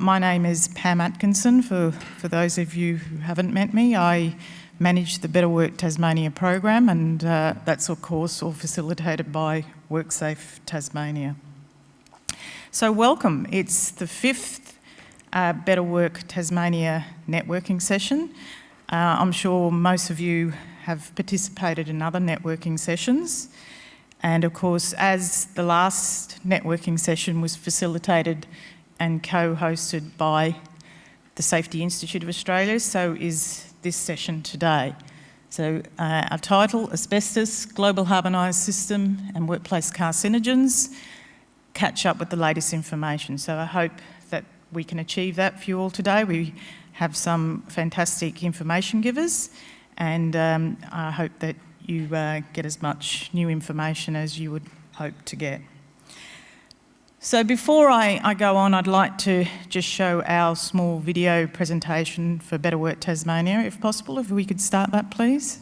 My name is Pam Atkinson. For those of you who haven't met me, I manage the Better Work Tasmania Program, and that's of course all facilitated by WorkSafe Tasmania. So welcome. It's the fifth Better Work Tasmania networking session. I'm sure most of you have participated in other networking sessions. And of course, as the last networking session was facilitated and co-hosted by the Safety Institute of Australia, so is this session today. So our title, Asbestos, Global Harmonised System and Workplace Carcinogens, catch up with the latest information. So I hope that we can achieve that for you all today. We have some fantastic information givers, and I hope that you get as much new information as you would hope to get. So before I go on, I'd like to just show our small video presentation for Better Work Tasmania, if possible. If we could start that, please.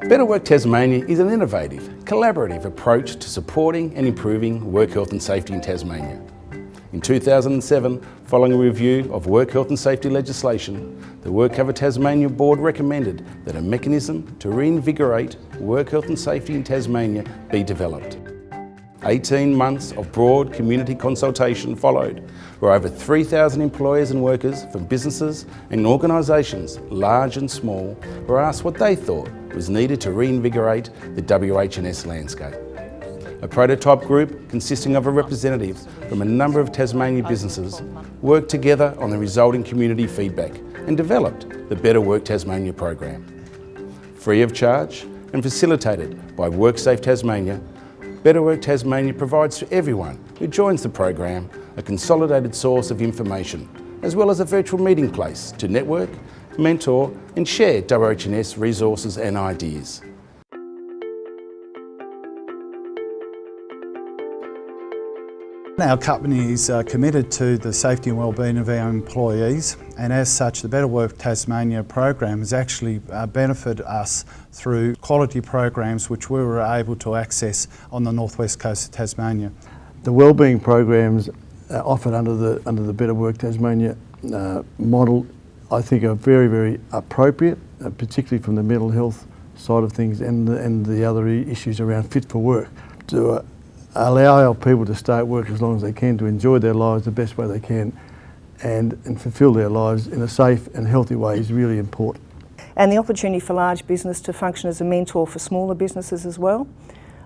Better Work Tasmania is an innovative, collaborative approach to supporting and improving work health and safety in Tasmania. In 2007, following a review of work health and safety legislation, the WorkSafe Tasmania Board recommended that a mechanism to reinvigorate work health and safety in Tasmania be developed. 18 months of broad community consultation followed, where over 3,000 employers and workers from businesses and organisations, large and small, were asked what they thought was needed to reinvigorate the WHS landscape. A prototype group consisting of a representative from a number of Tasmania businesses worked together on the resulting community feedback and developed the Better Work Tasmania program. Free of charge and facilitated by WorkSafe Tasmania, Better Work Tasmania provides to everyone who joins the program a consolidated source of information, as well as a virtual meeting place to network, mentor and share WHS resources and ideas. Our company is committed to the safety and wellbeing of our employees, and as such the Better Work Tasmania program has actually benefited us through quality programs which we were able to access on the northwest coast of Tasmania. The wellbeing programs offered under the Better Work Tasmania model, I think, are very, very appropriate, particularly from the mental health side of things and the other issues around fit for work, to allow our people to stay at work as long as they can, to enjoy their lives the best way they can and fulfil their lives in a safe and healthy way is really important. And the opportunity for large business to function as a mentor for smaller businesses as well.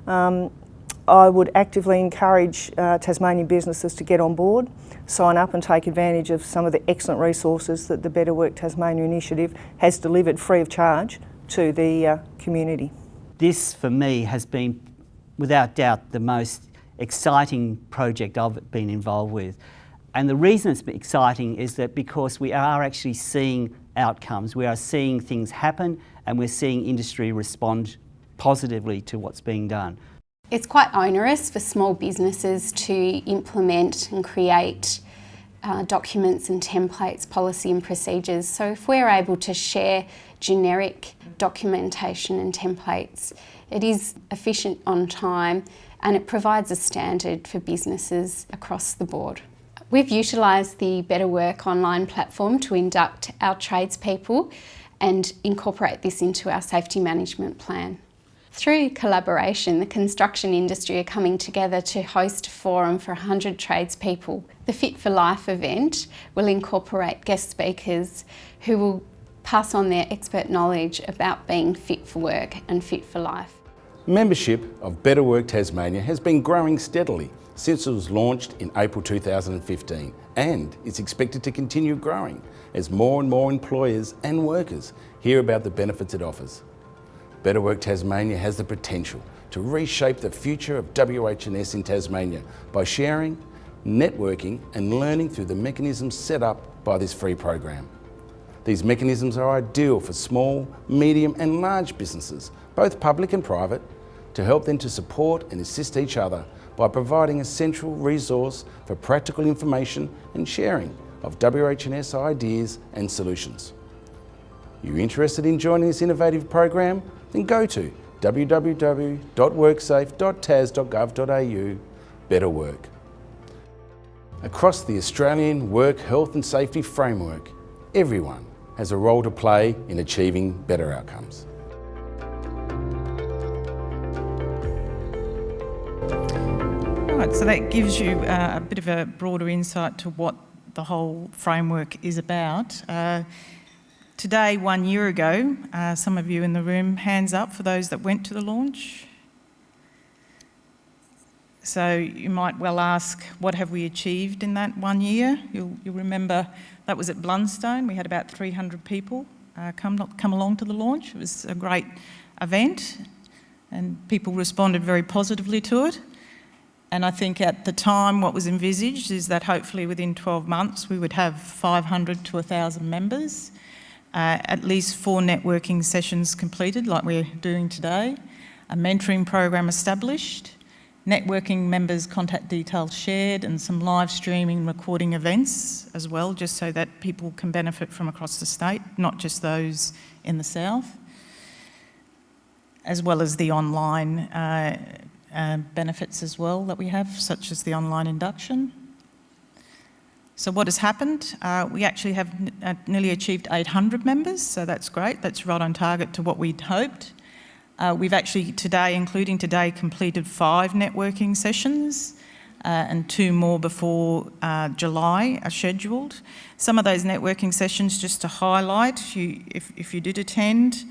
I would actively encourage Tasmanian businesses to get on board, sign up and take advantage of some of the excellent resources that the Better Work Tasmania initiative has delivered free of charge to the community. This for me has been without doubt the most exciting project I've been involved with. And the reason it's exciting is that because we are actually seeing outcomes, we are seeing things happen and we're seeing industry respond positively to what's being done. It's quite onerous for small businesses to implement and create documents and templates, policy and procedures. So if we're able to share generic documentation and templates, it is efficient, on time, and it provides a standard for businesses across the board. We've utilised the Better Work online platform to induct our tradespeople and incorporate this into our safety management plan. Through collaboration, the construction industry are coming together to host a forum for 100 tradespeople. The Fit for Life event will incorporate guest speakers who will pass on their expert knowledge about being fit for work and fit for life. Membership of Better Work Tasmania has been growing steadily since it was launched in April 2015, and it's expected to continue growing as more and more employers and workers hear about the benefits it offers. Better Work Tasmania has the potential to reshape the future of WHS in Tasmania by sharing, networking and learning through the mechanisms set up by this free program. These mechanisms are ideal for small, medium and large businesses, both public and private, to help them to support and assist each other by providing a central resource for practical information and sharing of WHS ideas and solutions. You're interested in joining this innovative program? Then go to www.worksafe.tas.gov.au. Better Work. Across the Australian Work Health and Safety Framework, everyone has a role to play in achieving better outcomes. Right, so that gives you a bit of a broader insight to what the whole framework is about. Today, 1 year ago, some of you in the room, hands up for those that went to the launch. So you might well ask, what have we achieved in that 1 year? You'll remember that was at Blundstone. We had about 300 people come along to the launch. It was a great event and people responded very positively to it. And I think at the time what was envisaged is that hopefully within 12 months we would have 500 to 1,000 members, at least 4 networking sessions completed like we're doing today, a mentoring program established, networking members' contact details shared and some live streaming recording events as well, just so that people can benefit from across the state, not just those in the south, as well as the online benefits as well that we have, such as the online induction. So what has happened? We actually have nearly achieved 800 members, so that's great. That's right on target to what we'd hoped. We've actually today, including today, completed 5 networking sessions and 2 more before July are scheduled. Some of those networking sessions, just to highlight, if you did attend,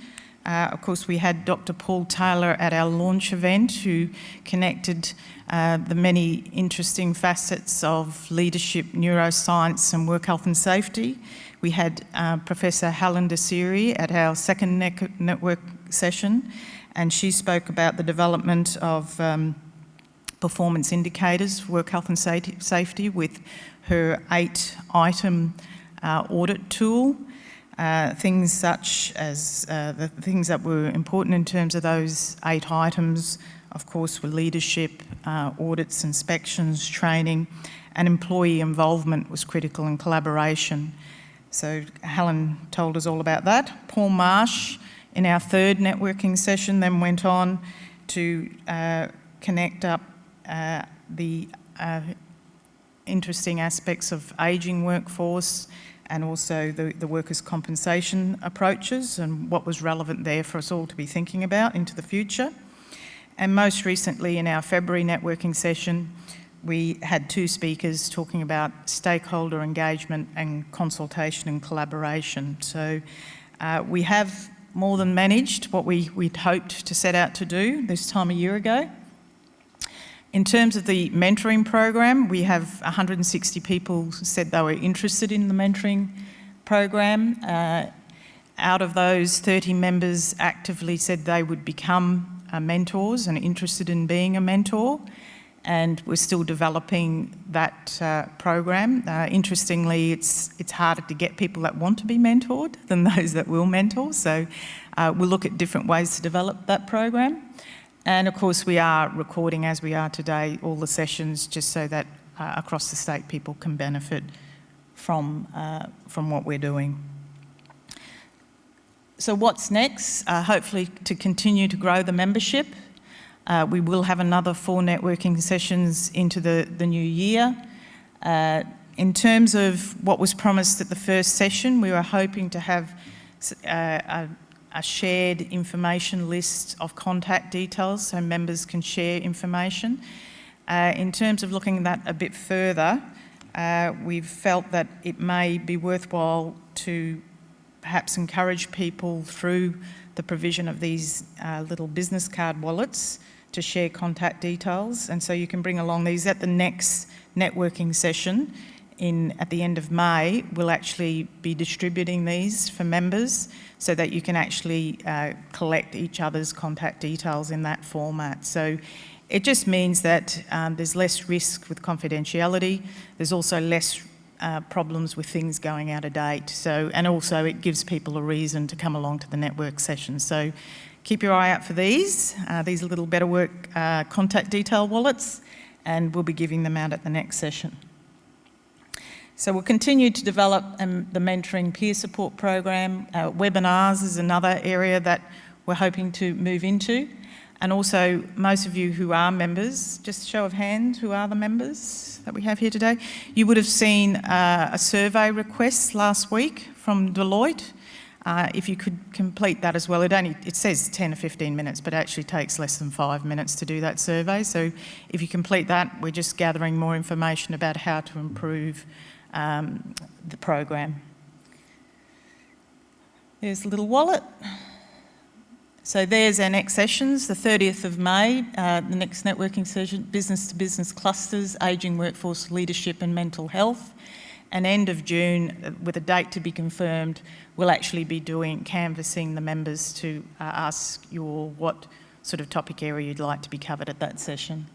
of course we had Dr. Paul Taylor at our launch event who connected the many interesting facets of leadership, neuroscience and work health and safety. We had Professor Helen Desiri at our second network session, and she spoke about the development of performance indicators for work health and safety with her 8-item audit tool. Things such as the things that were important in terms of those 8 items, of course, were leadership, audits, inspections, training, and employee involvement was critical in collaboration. So Helen told us all about that. Paul Marsh, in our 3rd networking session, then went on to connect up the interesting aspects of ageing workforce and also the workers' compensation approaches and what was relevant there for us all to be thinking about into the future. And most recently in our February networking session, we had 2 speakers talking about stakeholder engagement and consultation and collaboration. So we have more than managed what we'd hoped to set out to do this time a year ago. In terms of the mentoring program, we have 160 people said they were interested in the mentoring program. Out of those, 30 members actively said they would become mentors and interested in being a mentor, and we're still developing that program. Interestingly, it's harder to get people that want to be mentored than those that will mentor, so we'll look at different ways to develop that program. And of course we are recording, as we are today, all the sessions just so that across the state people can benefit from what we're doing. So what's next? Hopefully to continue to grow the membership. We will have another 4 networking sessions into the new year. In terms of what was promised at the first session, we were hoping to have a shared information list of contact details so members can share information. In terms of looking at that a bit further, we've felt that it may be worthwhile to perhaps encourage people through the provision of these little business card wallets to share contact details, and so you can bring along these at the next networking session at the end of May. We'll actually be distributing these for members so that you can actually collect each other's contact details in that format. So it just means that there's less risk with confidentiality. There's also less problems with things going out of date. So, and also it gives people a reason to come along to the network session. So keep your eye out for these little Better Work contact detail wallets, and we'll be giving them out at the next session. So we'll continue to develop the mentoring peer support program. Webinars is another area that we're hoping to move into. And also, most of you who are members, just show of hands, who are the members that we have here today? You would have seen a survey request last week from Deloitte. If you could complete that as well, it says 10 or 15 minutes, but it actually takes less than 5 minutes to do that survey. So if you complete that, we're just gathering more information about how to improve the program. There's the little wallet. So there's our next sessions, the 30th of May, the next networking session, business-to-business clusters, ageing workforce leadership and mental health. And end of June, with a date to be confirmed, we'll actually be canvassing the members to ask you all what sort of topic area you'd like to be covered at that session.